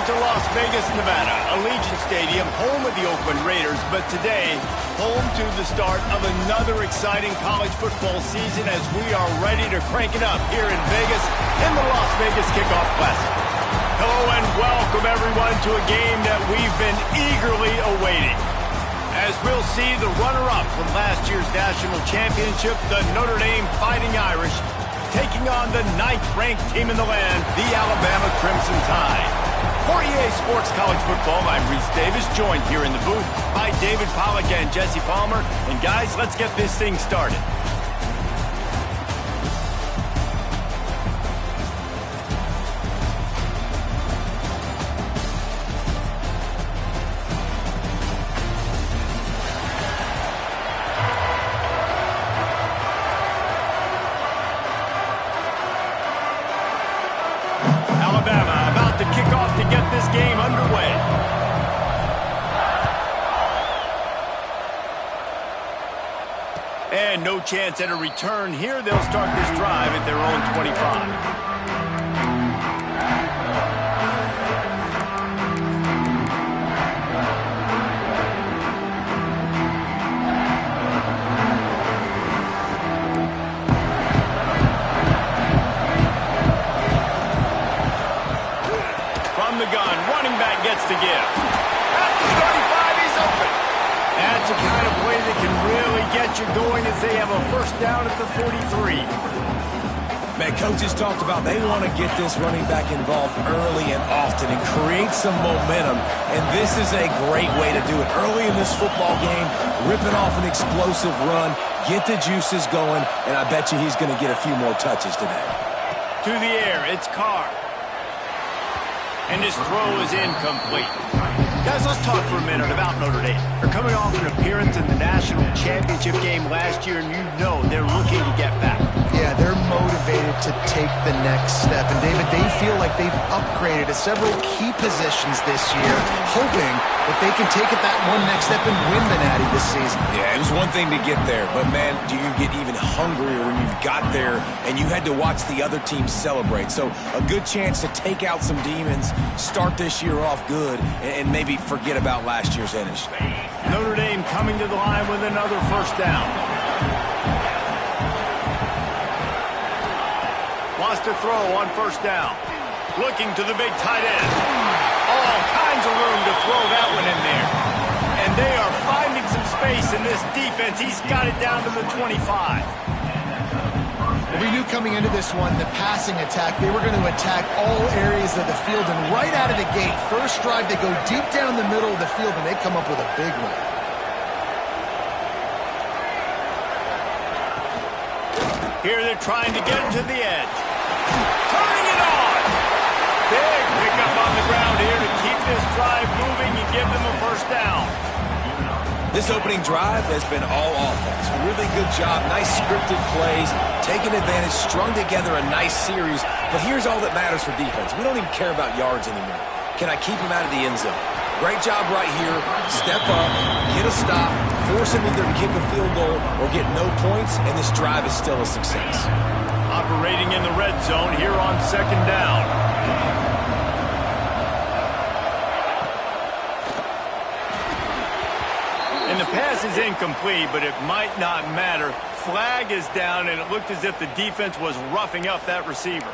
to Las Vegas, Nevada, Allegiant Stadium, home of the Oakland Raiders, but today, home to the start of another exciting college football season as we are ready to crank it up here in Vegas in the Las Vegas Kickoff Classic. Hello and welcome everyone to a game that we've been eagerly awaiting. As we'll see the runner-up from last year's national championship, the Notre Dame Fighting Irish, taking on the 9th-ranked team in the land, the Alabama Crimson Tide. For EA Sports College Football, I'm Reese Davis, joined here in the booth by David Pollack and Jesse Palmer. And guys, let's get this thing started. Alabama about to kick off to get this game underway. And no chance at a return here. They'll start this drive at their own 25. The gun, running back gets the give. At the 35, he's open. That's the kind of play that can really get you going as they have a first down at the 43. Man, coaches talked about they want to get this running back involved early and often and create some momentum, and this is a great way to do it. Early in this football game, ripping off an explosive run, get the juices going, and I bet you he's going to get a few more touches today. To the air, it's Carr. And his throw is incomplete. Guys, let's talk for a minute about Notre Dame. They're coming off an appearance in the national championship game last year, and you know they're looking to get back. Yeah, they're motivated to take the next step. And, David, they feel like they've upgraded to several key positions this year, hoping that they can take it that one next step and win the Natty this season. Yeah, it was one thing to get there, but, man, do you get even hungrier when you've got there and you had to watch the other team celebrate. So a good chance to take out some demons, start this year off good, and maybe forget about last year's finish. Notre Dame coming to the line with another first down. Wants to throw on first down. Looking to the big tight end. All kinds of room to throw that one in there. And they are finding some space in this defense. He's got it down to the 25. We knew coming into this one, the passing attack, they were going to attack all areas of the field. And right out of the gate, first drive, they go deep down the middle of the field, and they come up with a big one. Here they're trying to get to the edge. Turning it on. Big pickup on the ground here to keep this drive moving and give them a first down. This opening drive has been all offense. Really good job. Nice scripted plays. Taking advantage. Strung together a nice series. But here's all that matters for defense. We don't even care about yards anymore. Can I keep him out of the end zone? Great job right here. Step up. Get a stop. Force him either to kick a field goal or get no points, and this drive is still a success. Operating in the red zone here on second down. And the pass is incomplete, but it might not matter. Flag is down, and it looked as if the defense was roughing up that receiver.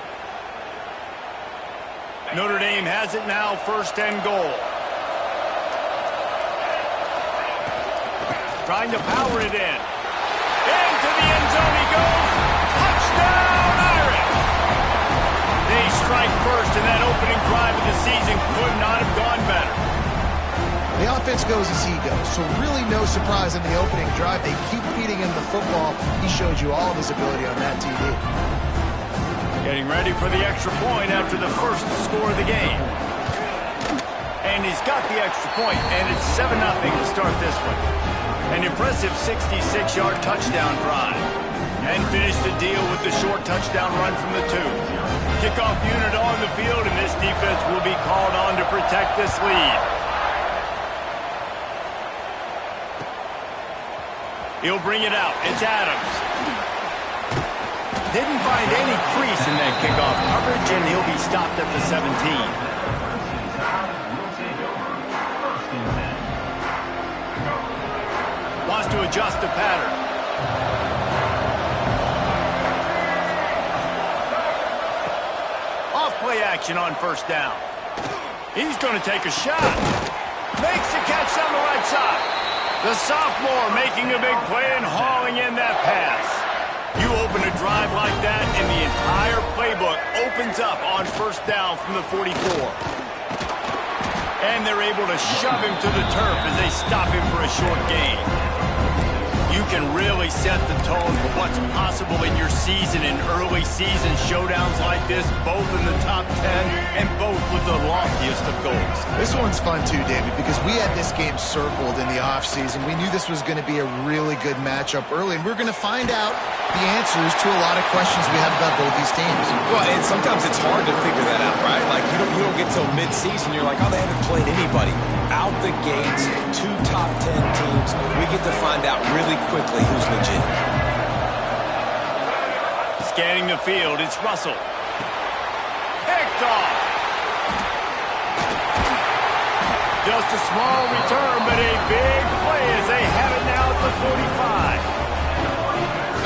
Notre Dame has it now, first and goal. Trying to power it in. Into the end zone he goes. Touchdown, Irish! They strike first, and that opening drive of the season could not have gone better. The offense goes as he goes, so really no surprise in the opening drive. They keep feeding him the football. He showed you all of his ability on that TV. Getting ready for the extra point after the first score of the game. And he's got the extra point, and it's 7-0 to start this one. An impressive 66-yard touchdown drive. And finished the deal with the short touchdown run from the 2. Kickoff unit on the field, and this defense will be called on to protect this lead. He'll bring it out. It's Adams. Didn't find any crease in that kickoff coverage, and he'll be stopped at the 17. has to adjust the pattern. Off-play action on first down. He's going to take a shot. Makes the catch on the right side. The sophomore making a big play and hauling in that pass. You open a drive like that, and the entire playbook opens up on first down from the 44. And they're able to shove him to the turf as they stop him for a short gain. You can really set the tone for what's possible in your season in early season showdowns like this, both in the top 10 and both with the loftiest of goals. This one's fun too, David, because we had this game circled in the offseason. We knew this was going to be a really good matchup early, and we're going to find out the answers to a lot of questions we have about both these teams. Well, and sometimes it's hard to figure that out, right? Like, you don't get till mid-season, you're like, oh, they haven't played anybody. Out the gates, 2 top 10 teams, we get to find out really quickly who's legit. Scanning the field, it's Russell. Picked off. Just a small return, but a big play as they have it now at the 45.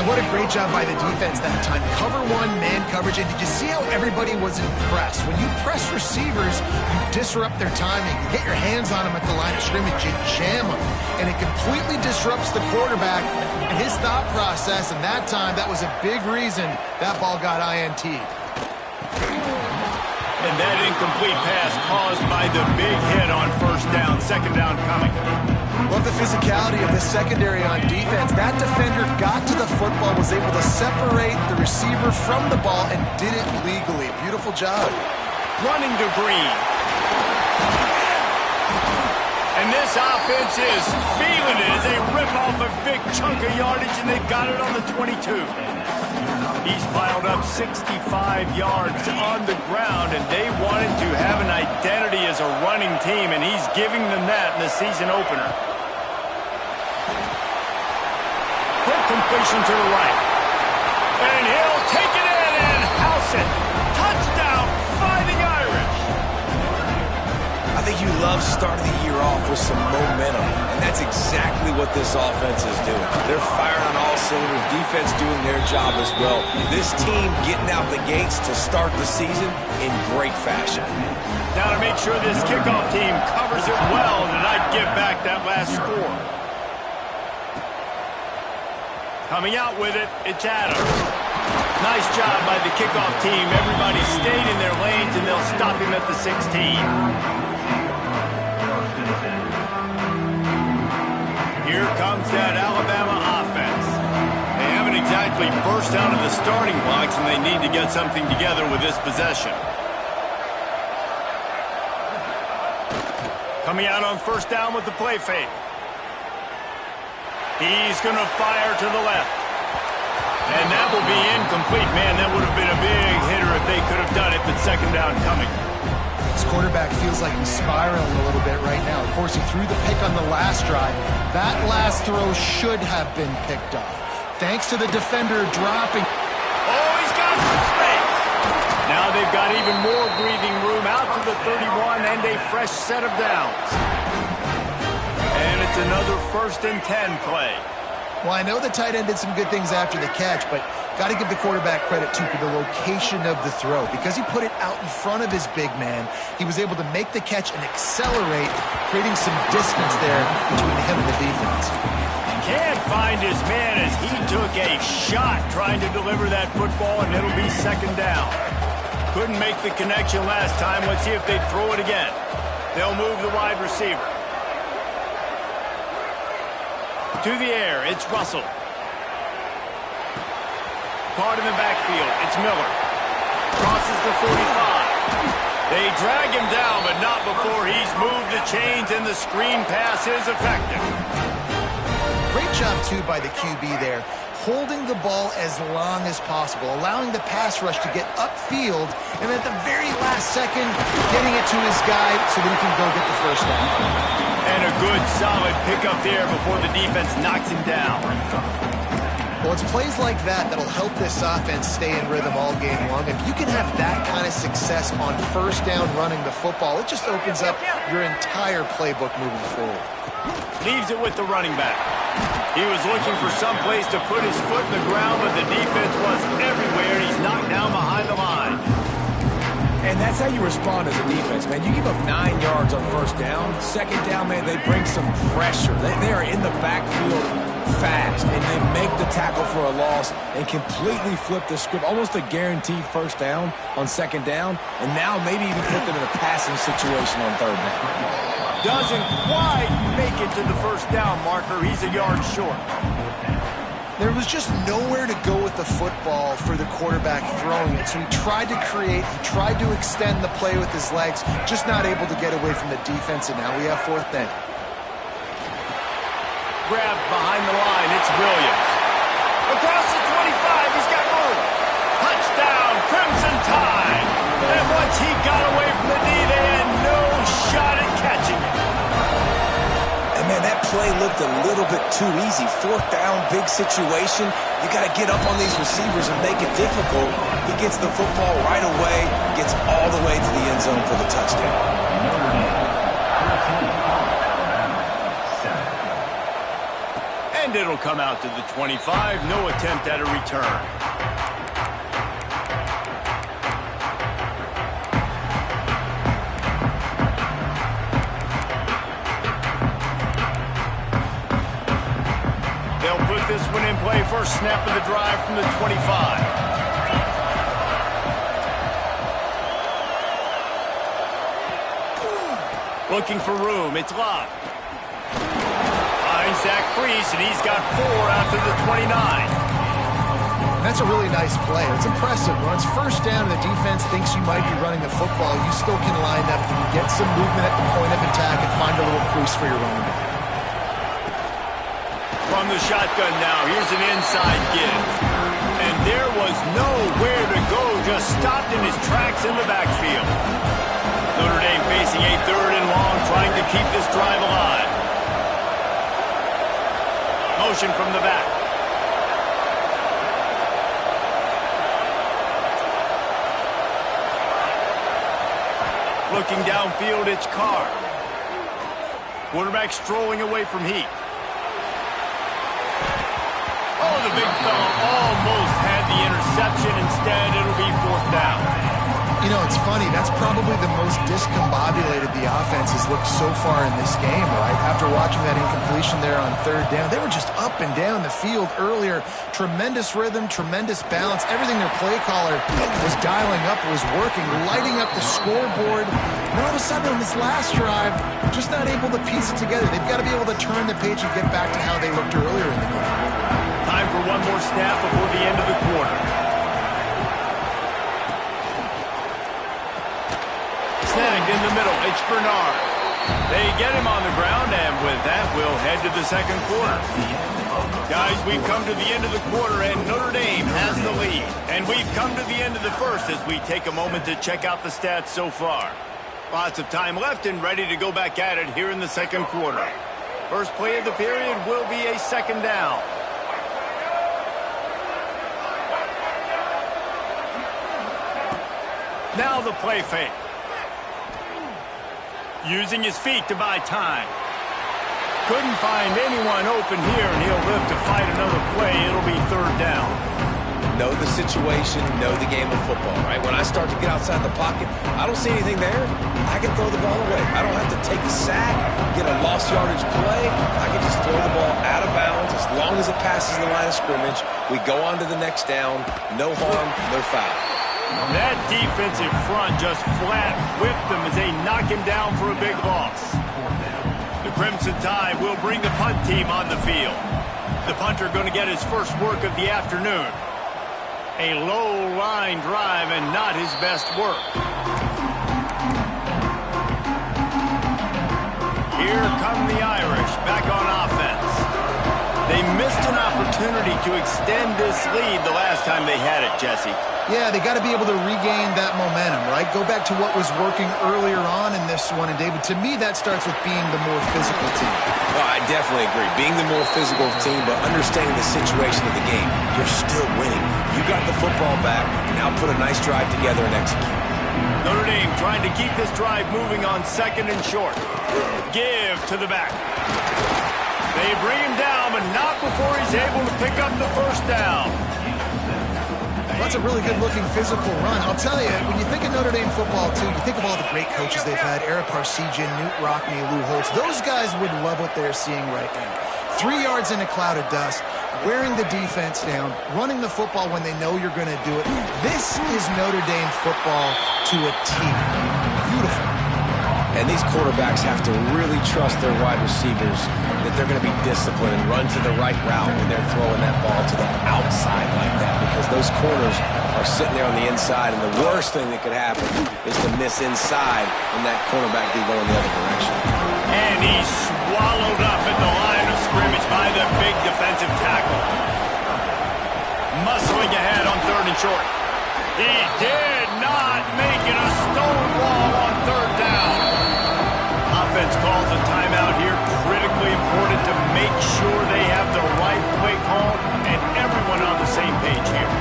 And what a great job by the defense that time. Cover one, man coverage, and did you see how everybody was impressed? When you press receivers, you disrupt their timing. You get your hands on them at the line of scrimmage, you jam them, and it completely disrupts the quarterback and his thought process, and that time, that was a big reason that ball got INT'd. And that incomplete pass caused by the big hit on first down. Second down coming. Love the physicality of the secondary on defense. That defender got to the football, was able to separate the receiver from the ball, and did it legally. Beautiful job. Running to Green. And this offense is feeling it as they rip off a big chunk of yardage, and they've got it on the 22. He's piled up 65 yards on the ground, and they wanted to have an identity as a running team, and he's giving them that in the season opener. Quick completion to the right. And he'll take it in and house it. Touchdown, Fighting Irish. I think you love starting the year off with some momentum, and that's exactly what this offense is doing. They're firing on all cylinders, defense doing their job as well. This team getting out the gates to start the season in great fashion. Now to make sure this kickoff team covers it well and not give back that last score. Coming out with it, it's Adams. Nice job by the kickoff team. Everybody stayed in their lanes, and they'll stop him at the 16. Here comes that Alabama offense. They haven't exactly burst out of the starting blocks, and they need to get something together with this possession. Coming out on first down with the play fake. He's going to fire to the left. And that will be incomplete. Man, that would have been a big hitter if they could have done it, but second down coming. This quarterback feels like he's spiraling a little bit right now. Of course, he threw the pick on the last drive. That last throw should have been picked off. Thanks to the defender dropping. Oh, he's got some space. Now they've got even more breathing room out to the 31 and a fresh set of downs. And it's another 1st and 10 play. Well, I know the tight end did some good things after the catch, but got to give the quarterback credit, too, for the location of the throw. Because he put it out in front of his big man, he was able to make the catch and accelerate, creating some distance there between him and the defense. Can't find his man as he took a shot trying to deliver that football, and it'll be second down. Couldn't make the connection last time. Let's see if they throw it again. They'll move the wide receiver. To the air, it's Russell. Caught in the backfield, it's Miller. Crosses the 45. They drag him down, but not before he's moved the chains, and the screen pass is effective. Great job, too, by the QB there, holding the ball as long as possible, allowing the pass rush to get upfield, and at the very last second, getting it to his guy so that he can go get the first down. And a good, solid pickup there before the defense knocks him down. Well, it's plays like that that'll help this offense stay in rhythm all game long. If you can have that kind of success on first down running the football, it just opens up your entire playbook moving forward. Leaves it with the running back. He was looking for some place to put his foot in the ground, but the defense was everywhere, and he's knocked down behind the line. And that's how you respond as a defense, man. You give up 9 yards on first down. Second down, man, they bring some pressure. They are in the backfield fast, and they make the tackle for a loss and completely flip the script. Almost a guaranteed first down on second down, and now maybe even put them in a passing situation on third down. Doesn't quite make it to the first down marker. He's a yard short. There was just nowhere to go with the football for the quarterback throwing it, so he tried to create, he tried to extend the play with his legs, just not able to get away from the defense, and now we have fourth down. Grabbed behind the line, it's Williams. Across the 25, he's got room. Touchdown, Crimson Tide. And once he got away from the knee, they had no shot at catching it. And man, that play looked a little bit too easy. Fourth down, big situation. You got to get up on these receivers and make it difficult. He gets the football right away, gets all the way to the end zone for the touchdown. And it'll come out to the 25. No attempt at a return. They'll put this one in play. First snap of the drive from the 25. Looking for room. It's Love. Zach Priest, and he's got 4 after the 29. That's a really nice play. It's impressive. When it's first down and the defense thinks you might be running the football, you still can line up and get some movement at the point of attack and find a little crease for your running back. From the shotgun now, here's an inside give. And there was nowhere to go, just stopped in his tracks in the backfield. Notre Dame facing a 3rd and long, trying to keep this drive alive. Motion from the back. Looking downfield, it's Carr. Quarterback strolling away from Heat. Oh, the big fella almost had the interception. Instead, it'll be 4th down. You know, it's funny. That's probably the most discombobulated the offense has looked so far in this game, right? After watching that incompletion there on 3rd down, they were just up and down the field earlier. Tremendous rhythm, tremendous balance. Everything their play caller was dialing up was working, lighting up the scoreboard. And all of a sudden on this last drive, just not able to piece it together. They've got to be able to turn the page and get back to how they looked earlier in the game. Time for one more snap before the end of the quarter. Snagged in the middle, it's Bernard. They get him on the ground, and with that, we'll head to the second quarter. Guys, we've come to the end of the quarter, and Notre Dame has the lead. And we've come to the end of the first as we take a moment to check out the stats so far. Lots of time left and ready to go back at it here in the second quarter. First play of the period will be a 2nd down. Now the play fake. Using his feet to buy time. Couldn't find anyone open here, and he'll live to fight another play. It'll be 3rd down. Know the situation, know the game of football, right? When I start to get outside the pocket, I don't see anything there. I can throw the ball away. I don't have to take a sack, get a lost yardage play. I can just throw the ball out of bounds as long as it passes the line of scrimmage. We go on to the next down. No harm, no foul. That defensive front just flat whipped them as they knock him down for a big loss. The Crimson Tide will bring the punt team on the field. The punter going to get his first work of the afternoon. A low line drive and not his best work. Here come the Irish back on offense. They missed an opportunity to extend this lead the last time they had it, Jesse. Yeah, they got to be able to regain that momentum, right? Go back to what was working earlier on in this one. And, David, to me, that starts with being the more physical team. Well, I definitely agree. Being the more physical team, but understanding the situation of the game, you're still winning. You got the football back. Now put a nice drive together and execute. Notre Dame trying to keep this drive moving on 2nd and short. Give to the back. They bring him down, but not before he's able to pick up the first down. Well, that's a really good-looking physical run. I'll tell you, when you think of Notre Dame football, too, you think of all the great coaches they've had, Eric Parsegian, Newt Rockne, Lou Holtz. Those guys would love what they're seeing right now. 3 yards in a cloud of dust, wearing the defense down, running the football when they know you're going to do it. This is Notre Dame football to a T. Beautiful. And these quarterbacks have to really trust their wide receivers that they're going to be disciplined and run to the right route when they're throwing that ball to the outside like that, because those corners are sitting there on the inside, and the worst thing that could happen is to miss inside and that cornerback be going the other direction. And he's swallowed up at the line of scrimmage by the big defensive tackle. Muscling ahead on 3rd and short. He did not make it a stonewall on 3rd down. Offense calls a timeout here. Critically important to make sure they have the right play call and everyone on the same page here.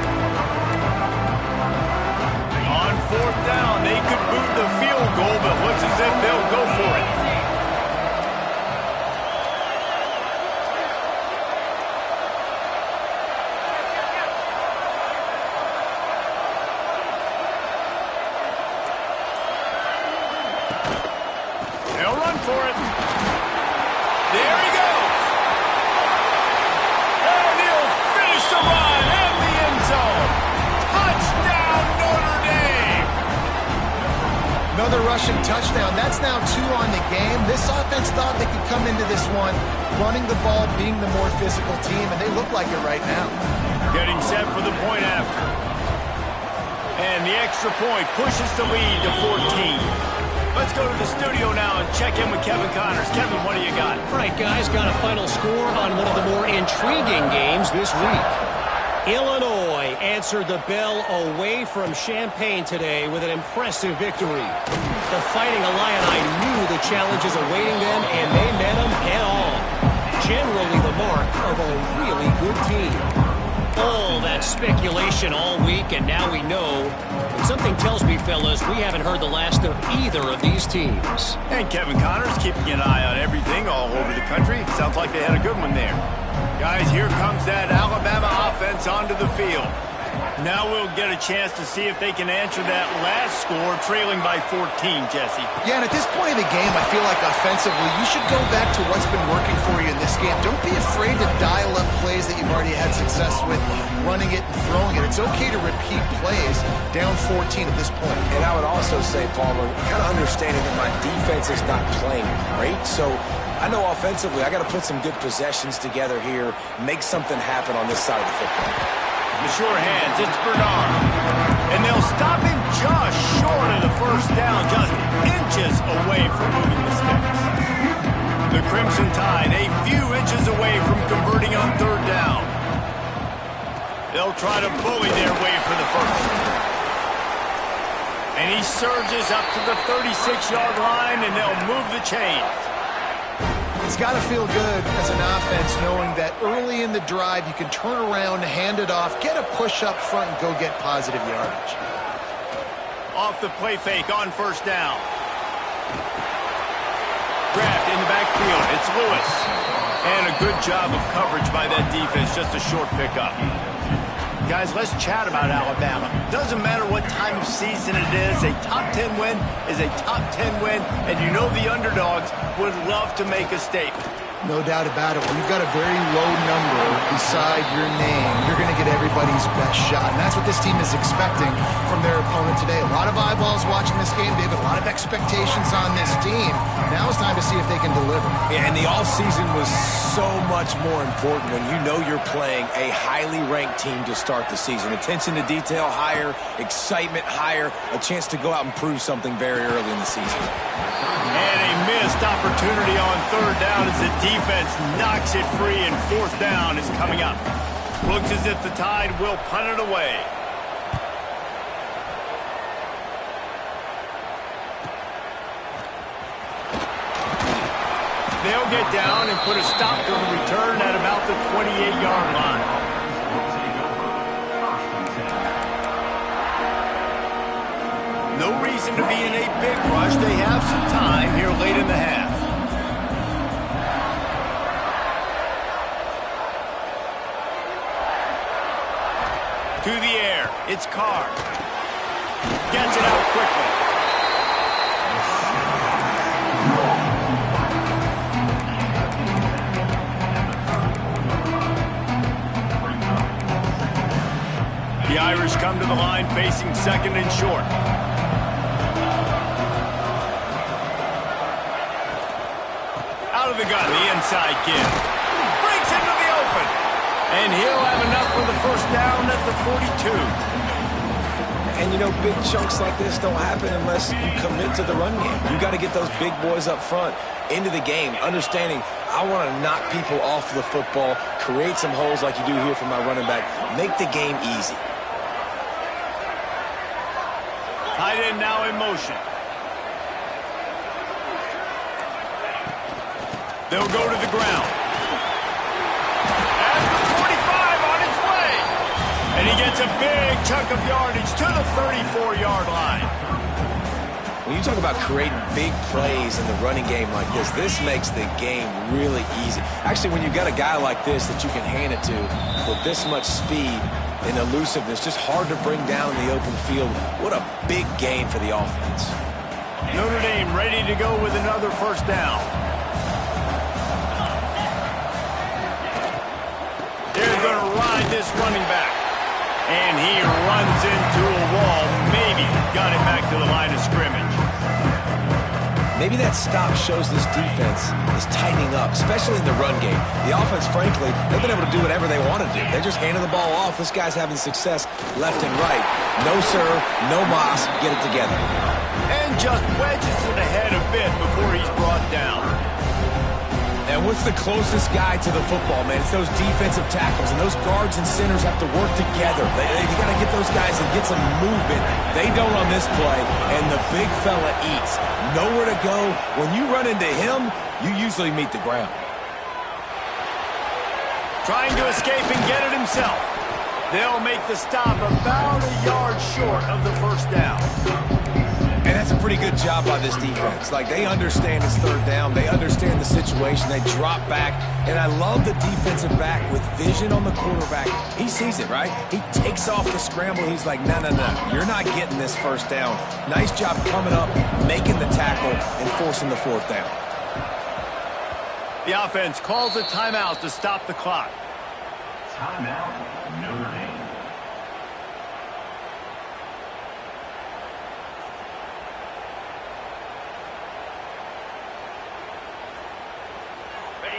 On 4th down, they could boot the field goal, but looks as if they'll go for it. For it. There he goes. And he'll finish the run in the end zone. Touchdown, Notre Dame. Another rushing touchdown. That's now 2 on the game. This offense thought they could come into this one running the ball, being the more physical team, and they look like it right now. Getting set for the point after. And the extra point pushes the lead to 14. Let's go to the studio now and check in with Kevin Connors. Kevin, what do you got? All right, guys, got a final score on one of the more intriguing games this week. Illinois answered the bell away from Champaign today with an impressive victory. The Fighting Illini knew the challenges awaiting them, and they met them head-on. Generally the mark of a really good team. All that speculation all week, and now we know. And something tells me, fellas, we haven't heard the last of either of these teams. And Kevin Connors keeping an eye on everything all over the country. Sounds like they had a good one there. Guys, here comes that Alabama offense onto the field. Now we'll get a chance to see if they can answer that last score, trailing by 14, Jesse. Yeah, and at this point of the game, I feel like offensively, you should go back to what's been working for you in this game. Don't be afraid to dial up plays that you've already had success with, running it and throwing it. It's okay to repeat plays down 14 at this point. And I would also say, Palmer, kind of understanding that my defense is not playing great, so I know offensively I got to put some good possessions together here, make something happen on this side of the football. The sure hands, it's Bernard. And they'll stop him just short of the first down, just inches away from moving the sticks. The Crimson Tide a few inches away from converting on 3rd down. They'll try to bully their way for the first. And he surges up to the 36-yard line, and they'll move the chains. It's got to feel good as an offense knowing that early in the drive you can turn around, hand it off, get a push up front, and go get positive yardage. Off the play fake on 1st down. Grabbed in the backfield. It's Lewis. And a good job of coverage by that defense. Just a short pickup. Guys, let's chat about Alabama. Doesn't matter what time of season it is. A top 10 win is a top 10 win. And you know the underdogs would love to make a statement. No doubt about it. When you've got a very low number beside your name, you're going to get everybody's best shot. And that's what this team is expecting from their opponent today. A lot of eyeballs watching this game, David. A lot of expectations on this team. Now it's time to see if they can deliver. Yeah, and the offseason was so much more important when you know you're playing a highly ranked team to start the season. Attention to detail higher, excitement higher, a chance to go out and prove something very early in the season. And a missed opportunity on 3rd down as the defense knocks it free, and 4th down is coming up. Looks as if the Tide will punt it away. They'll get down and put a stop to the return at about the 28-yard line. No reason to be in a big rush. They have some time here late in the half. To the air. It's Carr. Gets it out quickly. The Irish come to the line facing second and short. Out of the gun, the inside kid. Breaks into the open. And he'll have enough for the first down at the 42. And, you know, big chunks like this don't happen unless you commit to the run game. You got to get those big boys up front into the game, understanding I want to knock people off the football, create some holes like you do here for my running back, make the game easy. Tight end now in motion. They'll go to the ground. And the 45 on its way. And he gets a big chunk of yardage to the 34-yard line. When you talk about creating big plays in the running game like this makes the game really easy. Actually, when you've got a guy like this that you can hand it to with this much speed and elusiveness, just hard to bring down in the open field. What a big gain for the offense. Notre Dame ready to go with another first down. They're going to ride this running back. And he runs into a wall. Maybe got it back to the line of scrimmage. Maybe that stop shows this defense is tightening up, especially in the run game. The offense, frankly, they've been able to do whatever they want to do. They're just handing the ball off. This guy's having success left and right. No serve, no moss, get it together. And just wedges it ahead a bit before he's brought down. And what's the closest guy to the football, man? It's those defensive tackles, and those guards and centers have to work together. You got to get those guys and get some movement. They don't on this play, and the big fella eats. Nowhere to go. When you run into him, you usually meet the ground. Trying to escape and get it himself. They'll make the stop about a yard short of the first down. And that's a pretty good job by this defense. Like, they understand it's third down. They understand the situation. They drop back. And I love the defensive back with vision on the quarterback. He sees it, right? He takes off the scramble. He's like, no, no, no. You're not getting this first down. Nice job coming up, making the tackle, and forcing the fourth down. The offense calls a timeout to stop the clock. Timeout, Notre Dame.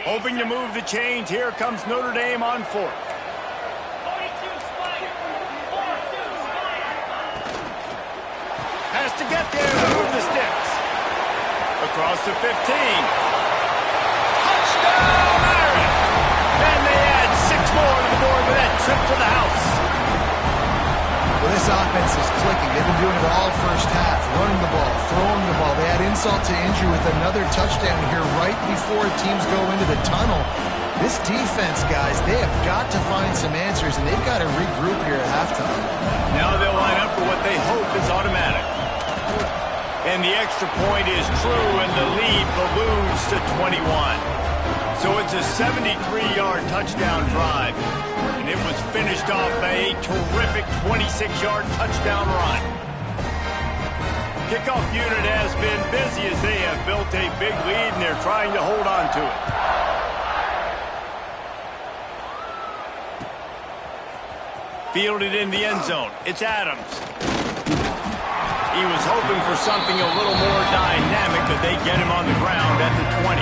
Hoping to move the chains. Here comes Notre Dame on fourth. Has to get there to move the sticks. Across the 15. Touchdown, Irish! And they add 6 more to the board with that trip to the house. Well, this offense is clicking. They've been doing it all first half, running the ball, throwing the ball. They add insult to injury with another touchdown here right before teams go into the tunnel. This defense, guys, they have got to find some answers, and they've got to regroup here at halftime. Now they'll line up for what they hope is automatic. And the extra point is true, and the lead balloons to 21. So it's a 73-yard touchdown drive. And it was finished off by a terrific 26-yard touchdown run. Kickoff unit has been busy as they have built a big lead, and they're trying to hold on to it. Fielded in the end zone. It's Adams. He was hoping for something a little more dynamic, but they get him on the ground at the 20.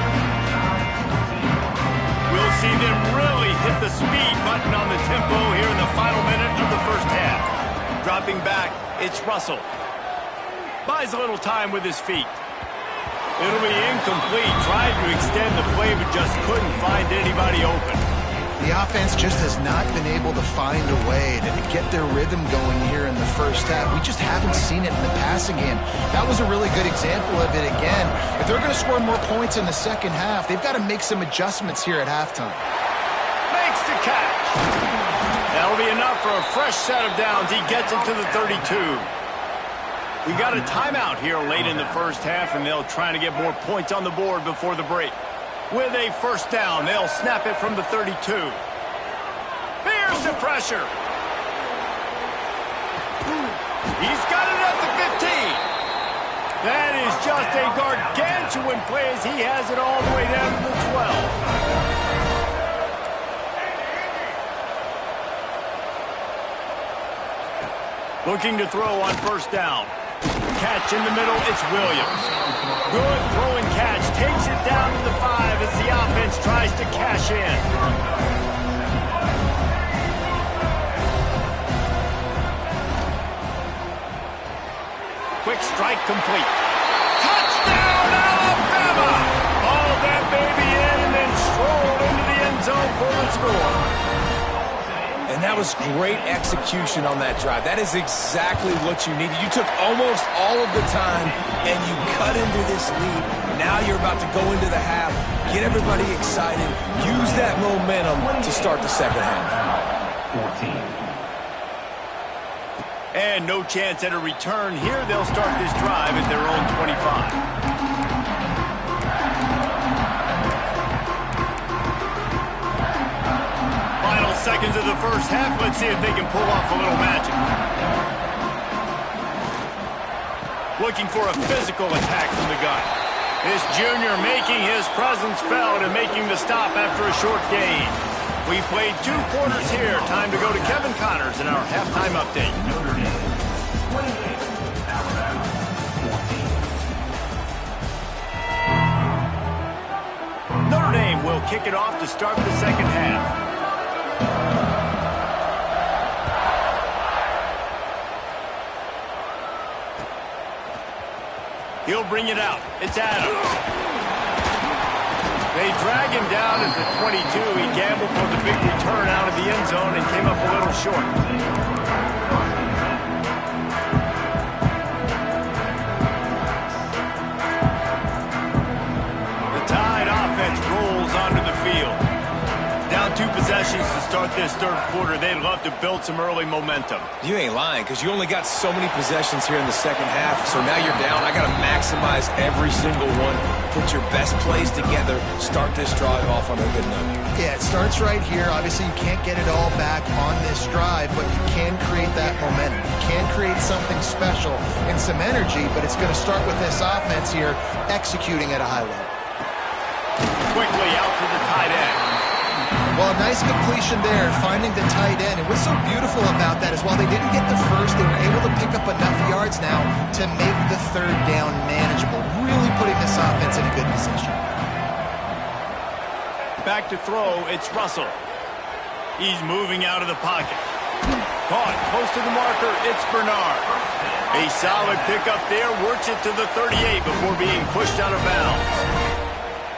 We'll see them really hit the speed button on the tempo here in the final minute of the first half. Dropping back, it's Russell. Buys a little time with his feet. It'll be incomplete. Tried to extend the play, but just couldn't find anybody open. The offense just has not been able to find a way to get their rhythm going here in the first half. We just haven't seen it in the passing game. That was a really good example of it again. If they're going to score more points in the second half, they've got to make some adjustments here at halftime. Makes the catch. That'll be enough for a fresh set of downs. He gets it to the 32. We got a timeout here late in the first half, and they'll try to get more points on the board before the break. With a first down, they'll snap it from the 32. Here's the pressure. He's got it at the 15. That is just a gargantuan play as he has it all the way down to the 12. Looking to throw on first down. Catch in the middle, it's Williams. Good throw and catch, takes it down to the 5 as the offense tries to cash in. Quick strike complete. Touchdown, Alabama! All that baby in and then strolled into the end zone for the score. And that was great execution on that drive. That is exactly what you needed. You took almost all of the time, and you cut into this lead. Now you're about to go into the half, get everybody excited, use that momentum to start the second half. 14. And no chance at a return here. They'll start this drive at their own 25. Seconds of the first half. Let's see if they can pull off a little magic. Looking for a physical attack from the gun. This junior making his presence felt and making the stop after a short gain. We played 2 quarters here. Time to go to Kevin Connors in our halftime update. Notre Dame, 28, Alabama, 14. Notre Dame will kick it off to start the second half. He'll bring it out. It's Adams. They drag him down at the 22. He gambled for the big return out of the end zone and came up a little short. The Tide offense rolls onto the field. Down 2 possessions to start this third quarter. They'd love to build some early momentum. You ain't lying, because you only got so many possessions here in the second half, so now you're down. I got to maximize every single one. Put your best plays together. Start this drive off on a good note. Yeah, it starts right here. Obviously, you can't get it all back on this drive, but you can create that momentum. You can create something special and some energy, but it's going to start with this offense here executing at a high level. Quickly out to the tight end. Well, nice completion there, finding the tight end. And what's so beautiful about that is while they didn't get the first, they were able to pick up enough yards now to make the third down manageable, really putting this offense in a good position. Back to throw, it's Russell. He's moving out of the pocket. Caught close to the marker, it's Bernard. A solid pickup there, works it to the 38 before being pushed out of bounds.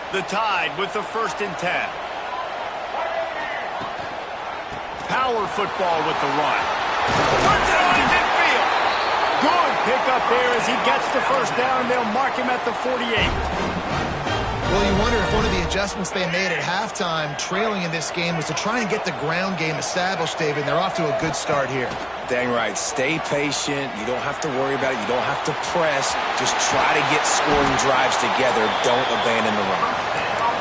The Tide with the 1st and 10. Power football with the run. Turns it on in midfield. Good pickup there as he gets the first down, and they'll mark him at the 48. Well, you wonder if one of the adjustments they made at halftime, trailing in this game, was to try and get the ground game established, David. They're off to a good start here. Dang right. Stay patient. You don't have to worry about it. You don't have to press. Just try to get scoring drives together. Don't abandon the run.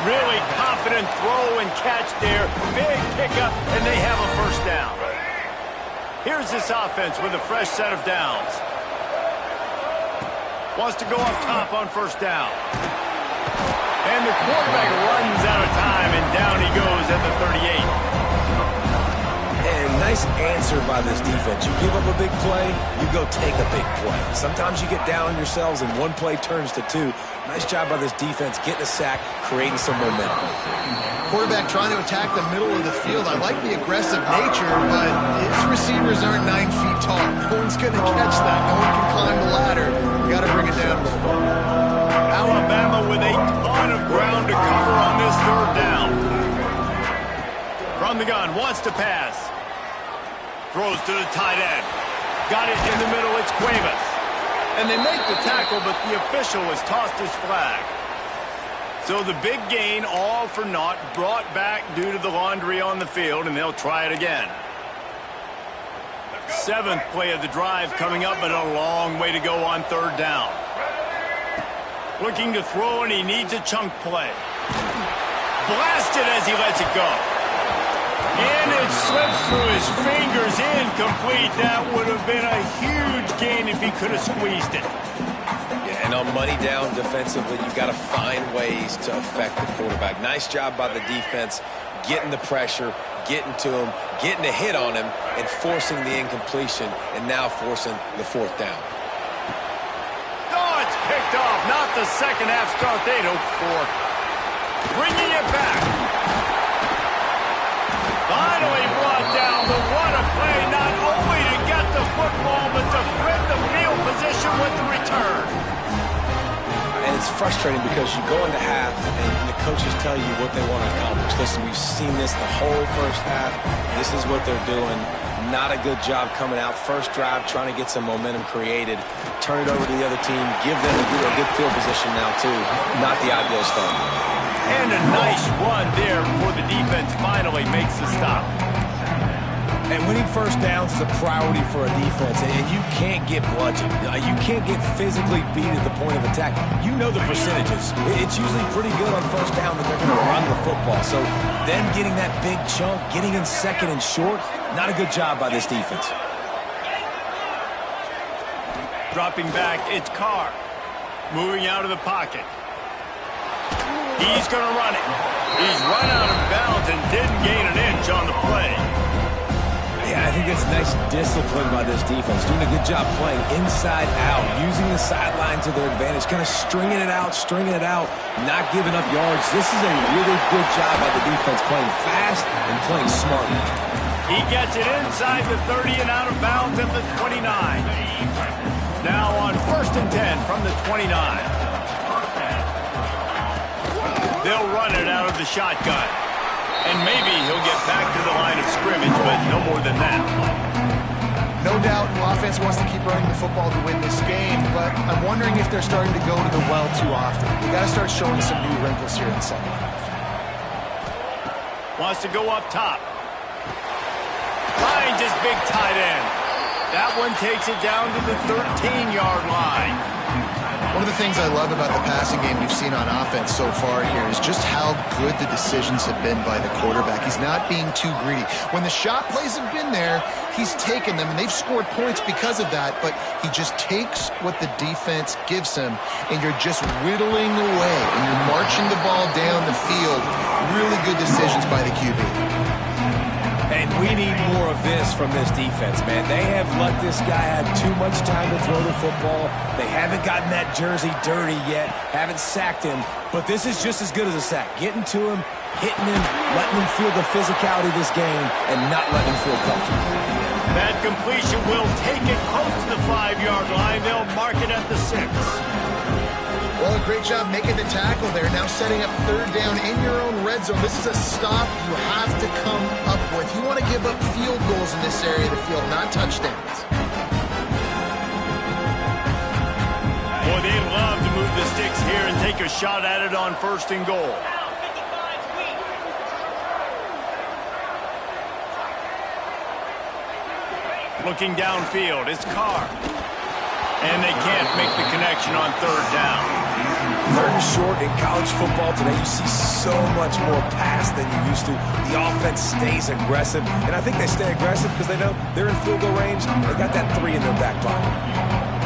Really confident throw and catch there. Big pickup, and they have a first down. Here's this offense with a fresh set of downs. Wants to go up top on first down. And the quarterback runs out of time, and down he goes at the 38. And nice answer by this defense. You give up a big play, you go take a big play. Sometimes you get down on yourselves and one play turns to 2. Nice job by this defense getting a sack, creating some momentum. Quarterback trying to attack the middle of the field. I like the aggressive nature, but his receivers aren't 9 feet tall. No one's going to catch that. No one can climb the ladder. You got to bring it down. Alabama with a ton of ground to cover on this third down. From the gun, wants to pass. Throws to the tight end. Got it in the middle, it's Cuevas. And they make the tackle, but the official has tossed his flag. So the big gain, all for naught, brought back due to the laundry on the field, and they'll try it again. 7th play of the drive coming up, but a long way to go on 3rd down. Looking to throw, and he needs a chunk play. Blasted as he lets it go. And it slips through his fingers, incomplete. That would have been a huge gain if he could have squeezed it. Yeah, and on money down defensively, you've got to find ways to affect the quarterback. Nice job by the defense, getting the pressure, getting to him, getting a hit on him, and forcing the incompletion, and now forcing the 4th down. Oh, it's picked off. Not the second half start they'd hoped for. Bringing it back. Finally brought down, but what a play, not only to get the football, but to flip the field position with the return. And it's frustrating because you go into half and the coaches tell you what they want to accomplish. Listen, we've seen this the whole first half. This is what they're doing. Not a good job coming out. First drive, trying to get some momentum created. Turn it over to the other team. Give them a good field position now, too. Not the ideal start. And a nice run there before the defense finally makes the stop. And winning first downs is a priority for a defense, and you can't get bludgeoned. You can't get physically beat at the point of attack. You know the percentages. It's usually pretty good on first down that they're going to run the football. So them getting that big chunk, getting in 2nd and short, not a good job by this defense. Dropping back, it's Carr. Moving out of the pocket. He's going to run it. He's run out of bounds and didn't gain an inch on the play. Yeah, I think that's nice discipline by this defense. Doing a good job playing inside out, using the sideline to their advantage, kind of stringing it out, not giving up yards. This is a really good job by the defense, playing fast and playing smartly. He gets it inside the 30 and out of bounds at the 29. Now on 1st and 10 from the 29. They'll run it out of the shotgun. And maybe he'll get back to the line of scrimmage, but no more than that. No doubt offense wants to keep running the football to win this game, but I'm wondering if they're starting to go to the well too often. They got to start showing some new wrinkles here in the 2nd half. Wants to go up top. Finds his big tight end. That one takes it down to the 13-yard line. One of the things I love about the passing game we've seen on offense so far here is just how good the decisions have been by the quarterback. He's not being too greedy. When the shot plays have been there, he's taken them, and they've scored points because of that, but he just takes what the defense gives him, and you're just whittling away, and you're marching the ball down the field. Really good decisions by the QB. And we need more of this from this defense, man. They have let this guy have too much time to throw the football. They haven't gotten that jersey dirty yet, haven't sacked him. But this is just as good as a sack. Getting to him, hitting him, letting him feel the physicality of this game, and not letting him feel comfortable. That completion will take it close to the 5-yard line. They'll mark it at the 6. Well, a great job making the tackle there. Now setting up 3rd down in your own red zone. This is a stop you have to come up with. You want to give up field goals in this area of the field, not touchdowns. Boy, they'd love to move the sticks here and take a shot at it on 1st and goal. Looking downfield, it's Carr. And they can't make the connection on 3rd down. 3rd and short in college football today, you see so much more pass than you used to. The offense stays aggressive, and I think they stay aggressive because they know they're in field goal range. They got that 3 in their back pocket.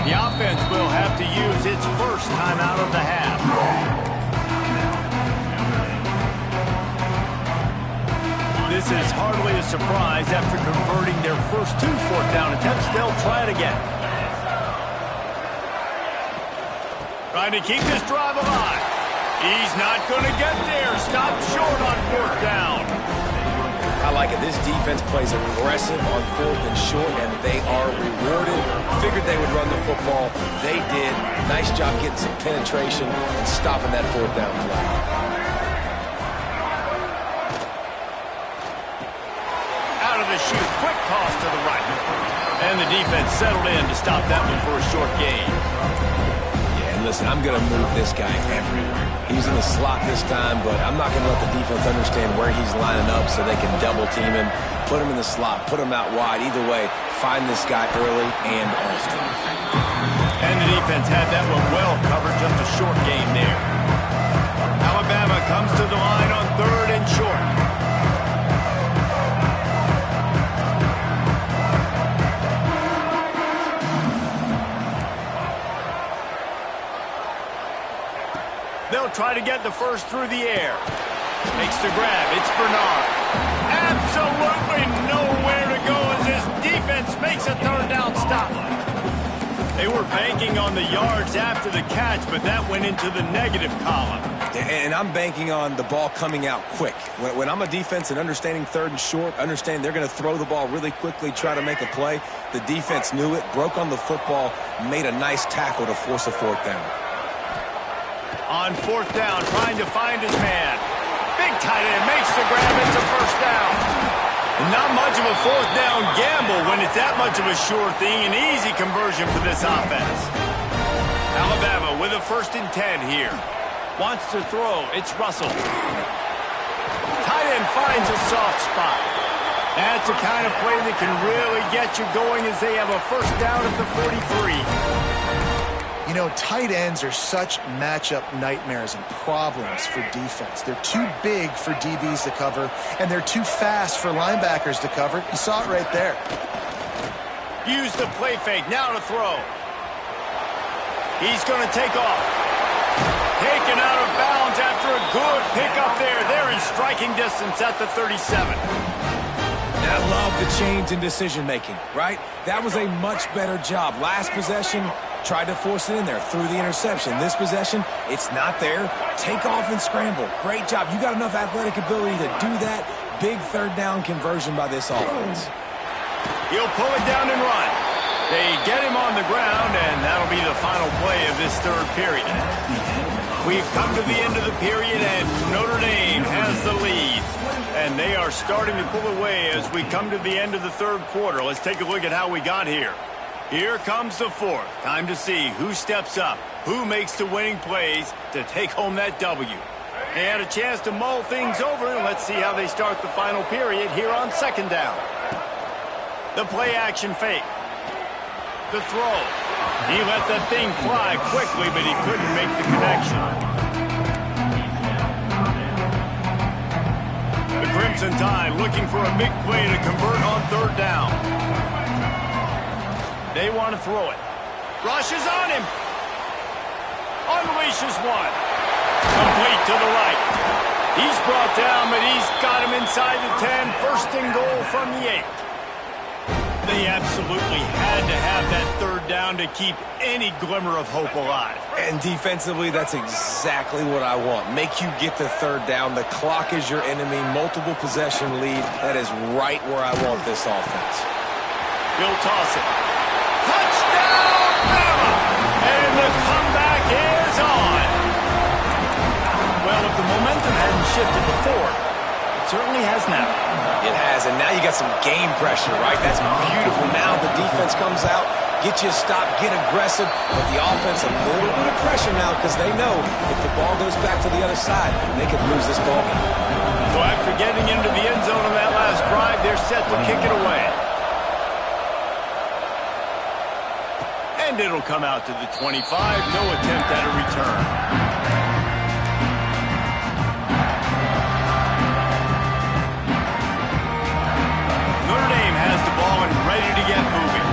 The offense will have to use its first time out of the half. This is hardly a surprise. After converting their first 2 4th down attempts, they'll try it again. Trying to keep this drive alive. He's not going to get there. Stopped short on 4th down. I like it. This defense plays aggressive on 4th and short, and they are rewarded. Figured they would run the football. They did. Nice job getting some penetration and stopping that 4th down play. And the defense settled in to stop that one for a short gain. Yeah, and listen, I'm going to move this guy everywhere. He's in the slot this time, but I'm not going to let the defense understand where he's lining up so they can double team him, put him in the slot, put him out wide. Either way, find this guy early and often. And the defense had that one well covered, just a short game there. Alabama comes to the line on 3rd and short. They'll try to get the first through the air. Makes the grab. It's Bernard. Absolutely nowhere to go as this defense makes a 3rd down stop. They were banking on the yards after the catch, but that went into the negative column. And I'm banking on the ball coming out quick. When I'm a defense and understanding 3rd and short, understand they're going to throw the ball really quickly, try to make a play. The defense knew it, broke on the football, made a nice tackle to force a 4th down. On 4th down, trying to find his man. Big tight end makes the grab. It's a 1st down. Not much of a 4th down gamble when it's that much of a sure thing. An easy conversion for this offense. Alabama with a 1st and 10 here. Wants to throw. It's Russell. Tight end finds a soft spot. That's the kind of play that can really get you going as they have a 1st down at the 43. You know, tight ends are such matchup nightmares and problems for defense. They're too big for DBs to cover, and they're too fast for linebackers to cover. You saw it right there. Use the play fake. Now to throw. He's going to take off. Taken out of bounds after a good pickup there. They're in striking distance at the 37. I love the change in decision-making, right? That was a much better job. Last possession, tried to force it in there, threw the interception. This possession, it's not there. Take off and scramble. Great job. You got enough athletic ability to do that. Big 3rd down conversion by this offense. He'll pull it down and run. They get him on the ground, and that'll be the final play of this 3rd period. We've come to the end of the period, and Notre Dame has the lead. And they are starting to pull away as we come to the end of the 3rd quarter. Let's take a look at how we got here. Here comes the 4th. Time to see who steps up, who makes the winning plays to take home that W. They had a chance to mull things over, and let's see how they start the final period here on 2nd down. The play action fake. The throw. He let that thing fly quickly, but he couldn't make the connection. The Crimson Tide looking for a big play to convert on 3rd down. They want to throw it. Rushes on him. Unleashes one. Complete to the right. He's brought down, but he's got him inside the 10. 1st and goal from the 8. They absolutely had to have that 3rd down to keep any glimmer of hope alive. And defensively, that's exactly what I want. Make you get the 3rd down. The clock is your enemy. Multiple possession lead. That is right where I want this offense. He'll toss it. Touchdown, Bama! And the comeback is on. Well, if the momentum hadn't shifted before, it certainly has now. It has, and now you got some game pressure, right? That's beautiful. Now the defense comes out, get you a stop, get aggressive, but the offense a little bit of pressure now because they know if the ball goes back to the other side, they could lose this ball game. So after getting into the end zone on that last drive, they're set to kick it away. And it'll come out to the 25. No attempt at a return. Ready to get moving.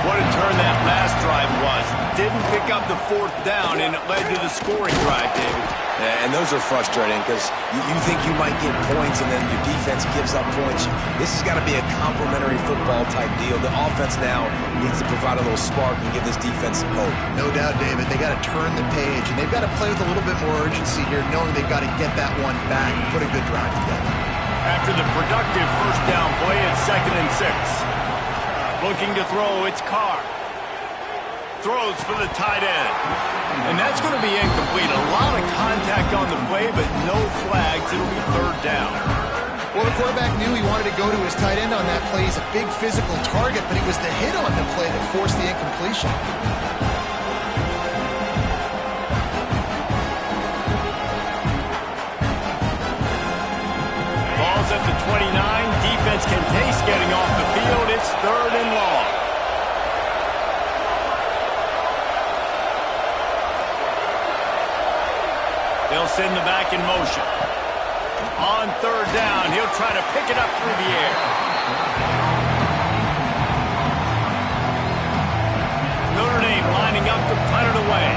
What a turn that last drive was. Didn't pick up the 4th down, and it led to the scoring drive, David. Yeah, and those are frustrating because you think you might get points, and then your defense gives up points. This has got to be a complementary football type deal. The offense now needs to provide a little spark and give this defense some hope. No doubt, David. They got to turn the page, and they've got to play with a little bit more urgency here, knowing they've got to get that one back and put a good drive together. After the productive 1st down play, it's 2nd and 6. Looking to throw, it's Carr. Throws for the tight end. And that's going to be incomplete. A lot of contact on the play, but no flags. It'll be 3rd down. Well, the quarterback knew he wanted to go to his tight end on that play. He's a big physical target, but he was the hit on the play that forced the incompletion. Ball's at the 29. Defense can taste getting off the field. It's 3rd and long. They'll send the back in motion. On 3rd down, he'll try to pick it up through the air. Notre Dame lining up to punt it away.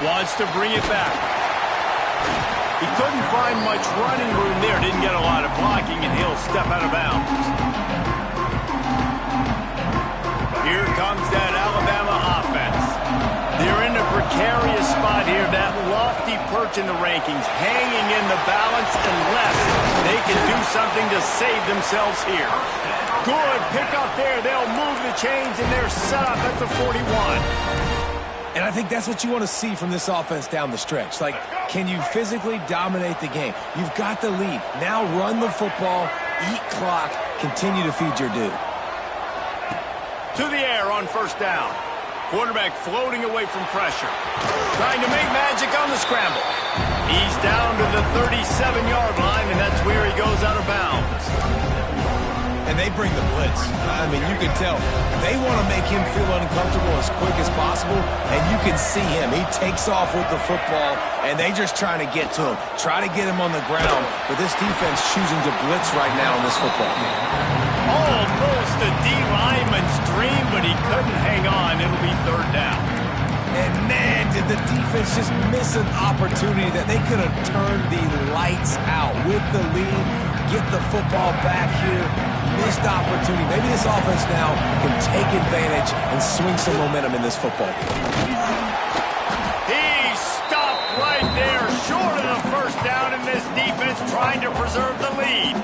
Wants to bring it back. He couldn't find much running room there. Didn't get a lot of blocking, and he'll step out of bounds. Here comes that Alabama offense. They're in a precarious spot here. That lofty perch in the rankings, hanging in the balance unless they can do something to save themselves here. Good pickup there. They'll move the chains, and they're set up at the 41. And I think that's what you want to see from this offense down the stretch. Like, can you physically dominate the game? You've got the lead. Now run the football, eat clock, continue to feed your dude. To the air on 1st down. Quarterback floating away from pressure. Trying to make magic on the scramble. He's down to the 37-yard line, and that's where he goes out of bounds. And they bring the blitz. I mean, you can tell. They want to make him feel uncomfortable as quick as possible, and you can see him. He takes off with the football, and they just trying to get to him. Try to get him on the ground, but this defense choosing to blitz right now in this football game. Almost a D lineman's dream, but he couldn't hang on. It'll be 3rd down. And man, did the defense just miss an opportunity that they could have turned the lights out with the lead, get the football back here. Missed opportunity. Maybe this offense now can take advantage and swing some momentum in this football game. He stopped right there, short of the 1st down, and this defense trying to preserve the lead.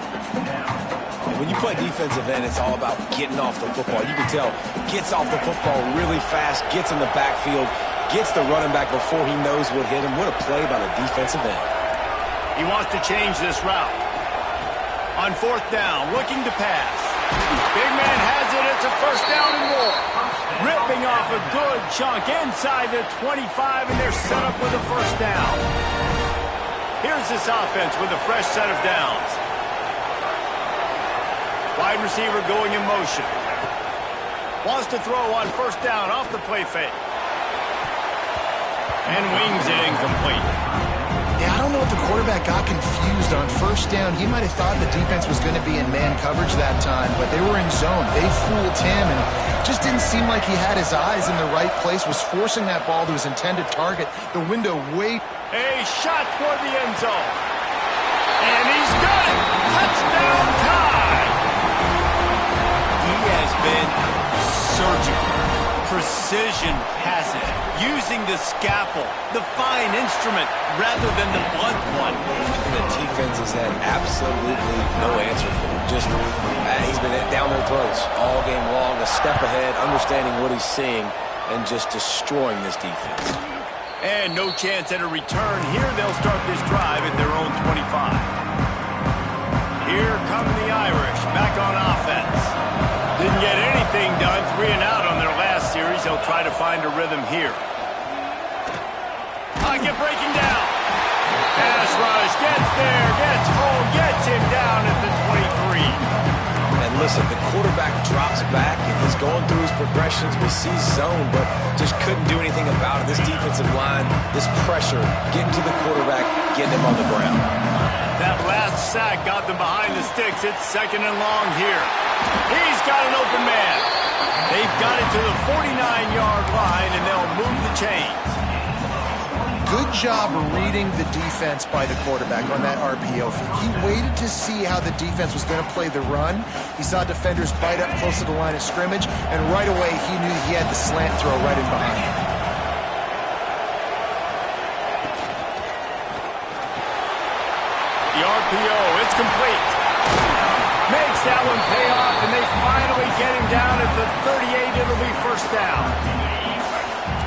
When you play defensive end, it's all about getting off the football. You can tell, gets off the football really fast, gets in the backfield, gets the running back before he knows what hit him. What a play by the defensive end. He wants to change this route. On 4th down, looking to pass. Big man has it. It's a 1st down and more. Ripping off a good chunk inside the 25, and they're set up with a 1st down. Here's this offense with a fresh set of downs. Wide receiver going in motion. Wants to throw on 1st down off the play fake. And wings it incomplete. Yeah, I don't know if the quarterback got confused on 1st down. He might have thought the defense was going to be in man coverage that time, but they were in zone. They fooled him, and just didn't seem like he had his eyes in the right place, was forcing that ball to his intended target. The window way... A shot toward the end zone. And he's got it. Touchdown time. He has been surgical. Precision passing, using the scalpel, the fine instrument, rather than the blunt one. The defense has had absolutely no answer for him. Just, he's been down their throats all game long, a step ahead, understanding what he's seeing, and just destroying this defense. And no chance at a return. Here they'll start this drive at their own 25. Here come the Irish, back on offense. Didn't get anything done, 3 and out on their last series. They'll try to find a rhythm here. Pocket breaking down. Pass rush, gets there, gets home, gets him down at the 23. And listen, the quarterback drops back, and he's going through his progressions. We see zone, but just couldn't do anything about it. This defensive line, this pressure, getting to the quarterback, getting him on the ground. That last sack got them behind the sticks. It's 2nd and long here. He's got an open man. They've got it to the 49-yard line, and they'll move the chains. Good job reading the defense by the quarterback on that RPO. He waited to see how the defense was going to play the run. He saw defenders bite up close to the line of scrimmage, and right away he knew he had the slant throw right in behind him. The RPO, it's complete. Makes that one pay off, and they finally get him down at the 38. It'll be 1st down.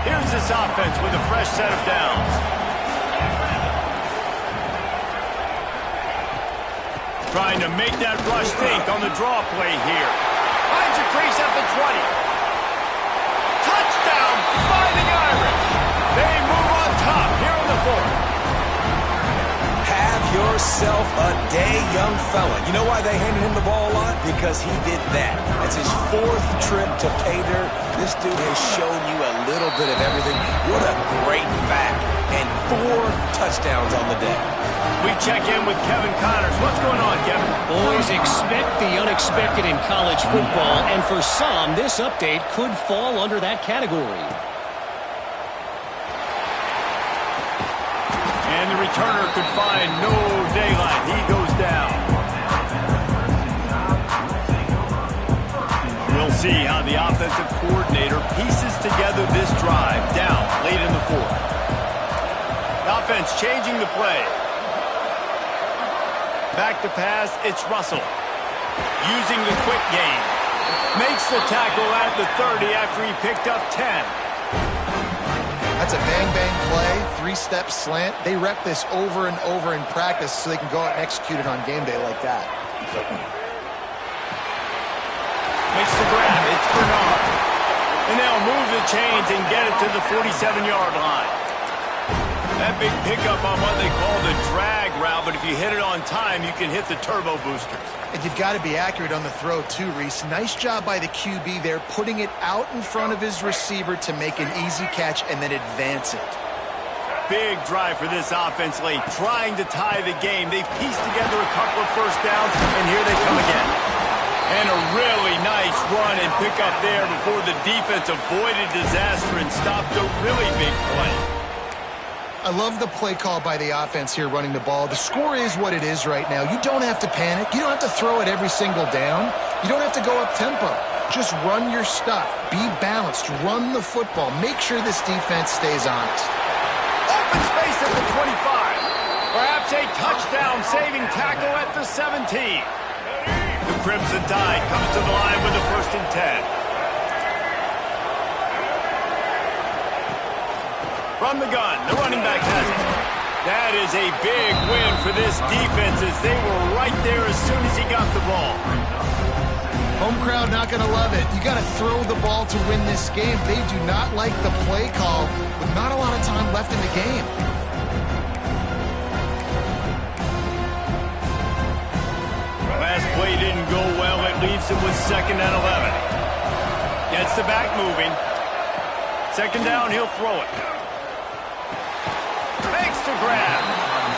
Here's this offense with a fresh set of downs. Trying to make that rush think on the draw play here. Finds a crease at the 20. Touchdown, Fighting Irish. They move on top here in the fourth. Have yourself a day, young fella. You know why they handed him the ball a lot? Because he did that. That's his fourth trip to pay dirt. This dude has shown you a little bit of everything. What a great back. And 4 touchdowns on the day. We check in with Kevin Connors. What's going on, Kevin? Boys, expect the unexpected in college football, and for some, this update could fall under that category. And the returner could find no daylight. He goes down. We'll see how the offensive coordinator pieces together this drive down late in the fourth. The offense changing the play. Back to pass, it's Russell. Using the quick game. Makes the tackle at the 30 after he picked up 10. That's a bang-bang play, 3-step slant. They rep this over and over in practice so they can go out and execute it on game day like that. Makes the grab, it's Bernard. And they'll move the chains and get it to the 47-yard line. That big pickup on what they call the drag route, but if you hit it on time, you can hit the turbo boosters. And you've got to be accurate on the throw too, Reese. Nice job by the QB there, putting it out in front of his receiver to make an easy catch and then advance it. Big drive for this offense late, trying to tie the game. They've pieced together a couple of first downs, and here they come again. And a really nice run and pick up there before the defense avoided disaster and stopped a really big play. I love the play call by the offense here running the ball. The score is what it is right now. You don't have to panic. You don't have to throw it every single down. You don't have to go up tempo. Just run your stuff. Be balanced. Run the football. Make sure this defense stays honest. Open space at the 25. Perhaps a touchdown-saving tackle at the 17. The Crimson Tide comes to the line with a 1st and 10. From the gun, the running back has it. That is a big win for this defense as they were right there as soon as he got the ball. Home crowd not going to love it. You got to throw the ball to win this game. They do not like the play call with not a lot of time left in the game. Last play didn't go well. It leaves him with 2nd and 11. Gets the back moving. 2nd down, he'll throw it. Makes the grab.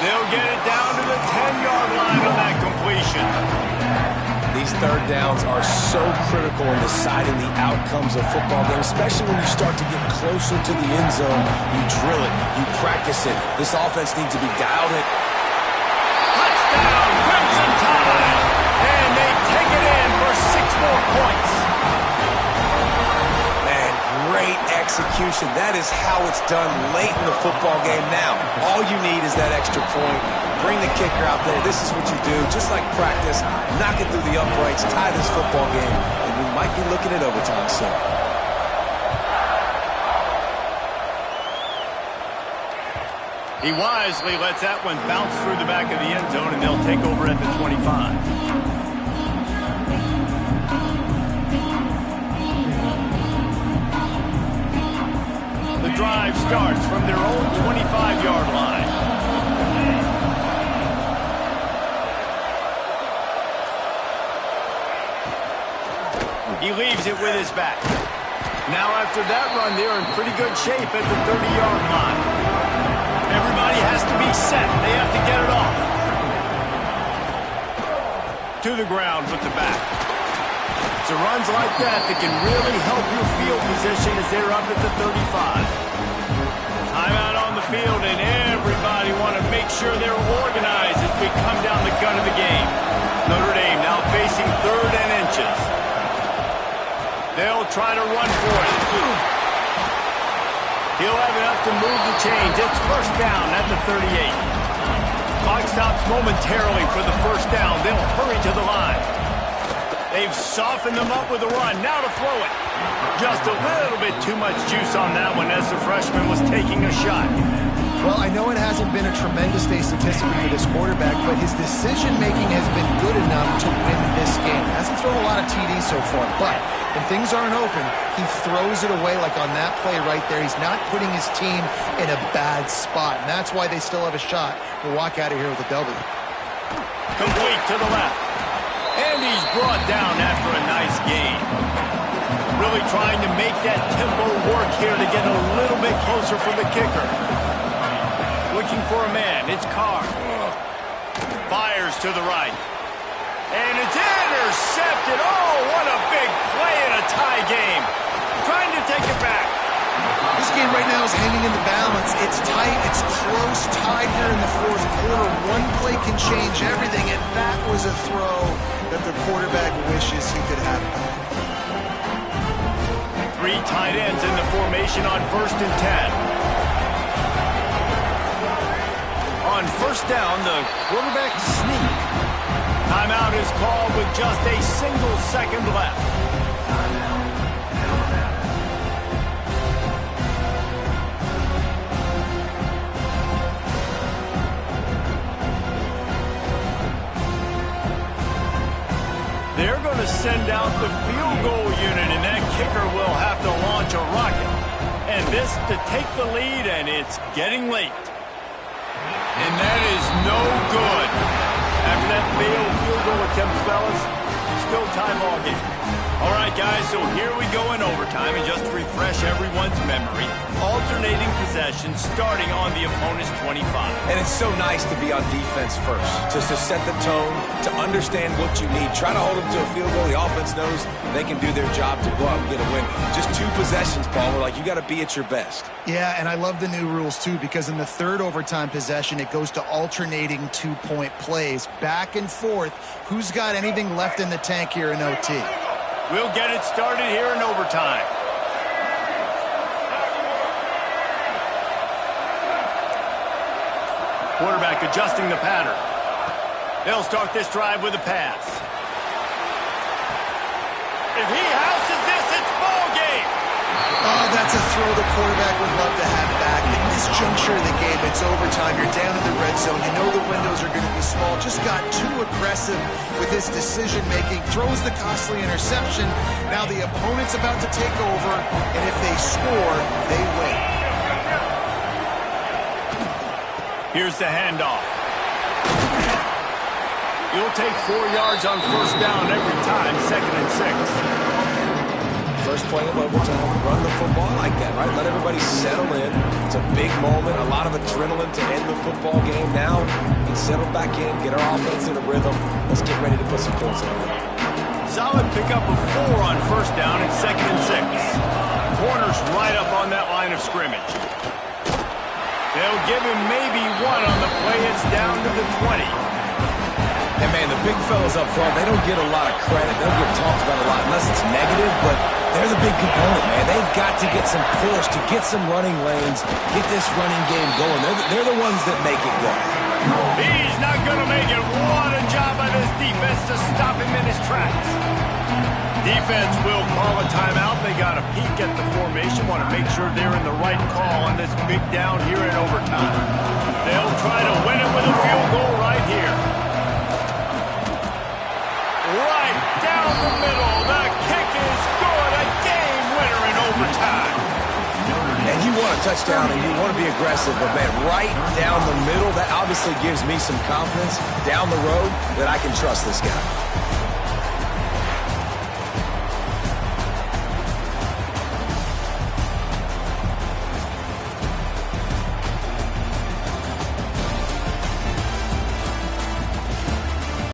They'll get it down to the 10-yard line on that completion. These 3rd downs are so critical in deciding the outcomes of football games, especially when you start to get closer to the end zone. You drill it. You practice it. This offense needs to be dialed in. Touchdown, Crimson Tide. And they take it in for 6 more points. Great execution. That is how it's done late in the football game now. All you need is that extra point. Bring the kicker out there. This is what you do. Just like practice, knock it through the uprights, tie this football game, and we might be looking at overtime soon. He wisely lets that one bounce through the back of the end zone, and they'll take over at the 25. Drive starts from their own 25-yard line. He leaves it with his back. Now after that run, they're in pretty good shape at the 30-yard line. Everybody has to be set. They have to get it off. To the ground with the back. It's the runs like that that can really help your field position as they're up at the 35. Timeout on the field, and everybody want to make sure they're organized as we come down the gun of the game. Notre Dame now facing 3rd and inches. They'll try to run for it. He'll have enough to move the chains. It's 1st down at the 38. Clock stops momentarily for the 1st down. They'll hurry to the line. They've softened them up with a run. Now to throw it. Just a little bit too much juice on that one as the freshman was taking a shot. Well, I know it hasn't been a tremendous day statistically for this quarterback, but his decision-making has been good enough to win this game. Hasn't thrown a lot of TDs so far, but when things aren't open, he throws it away like on that play right there. He's not putting his team in a bad spot, and that's why they still have a shot to walk out of here with a W. Complete to the left. And he's brought down after a nice gain. Really trying to make that tempo work here to get a little bit closer for the kicker. Looking for a man. It's Carr. Fires to the right. And it's intercepted. Oh, what a big play in a tie game. Trying to take it back. This game right now is hanging in the balance. It's tight. It's close. Tied here in the fourth quarter. One play can change everything, and that was a throw that the quarterback wishes he could have. Three tight ends in the formation on 1st and 10. On first down, the quarterback sneak. Timeout is called with just a single second left. They're going to send out the field goal unit, and that kicker will have to launch a rocket. And this to take the lead, and it's getting late. And that is no good. After that failed field goal attempt, fellas, still tie ball game. All right, guys, so here we go in overtime. And just to refresh everyone's memory, alternating possession starting on the opponent's 25. And it's so nice to be on defense first, just to set the tone, to understand what you need. Try to hold them to a field goal. The offense knows they can do their job to go out and get a win. Just 2 possessions, Paul. We're like, you got to be at your best. Yeah, and I love the new rules, too, because in the third overtime possession, it goes to alternating 2-point plays. Back and forth. Who's got anything left in the tank here in OT? We'll get it started here in overtime. Quarterback adjusting the pattern. They'll start this drive with a pass. If he houses this, it's ball game. Oh, that's a throw the quarterback would love to have back. In this juncture of the game, it's overtime. You're down in the red zone. You know the windows are going to be small. Just got too aggressive with his decision-making. Throws the costly interception. Now the opponent's about to take over, and if they score, they win. Here's the handoff. You'll take 4 yards on first down every time, 2nd and 6. First play of overtime, run the football like that, right? Let everybody settle in. It's a big moment, a lot of adrenaline to end the football game. Now, we settle back in, get our offense in a rhythm. Let's get ready to put some points on it. Solid pickup of 4 on first down and 2nd and 6. Corner's right up on that line of scrimmage. They'll give him maybe 1 on the play. It's down to the 20. And, man, the big fellas up front, they don't get a lot of credit. They don't get talked about a lot unless it's negative, but they're the big component, man. They've got to get some push, to get some running lanes, get this running game going. They're the ones that make it go. He's not going to make it. What a job by this defense to stop him in his tracks. Defense will call a timeout. They got a peek at the formation, want to make sure they're in the right call on this big down here in overtime. They'll try to win it with a field goal right here. Right down the middle. The kick is good. A game winner in overtime. And you want a touchdown and you want to be aggressive, but, man, right down the middle, that obviously gives me some confidence down the road that I can trust this guy.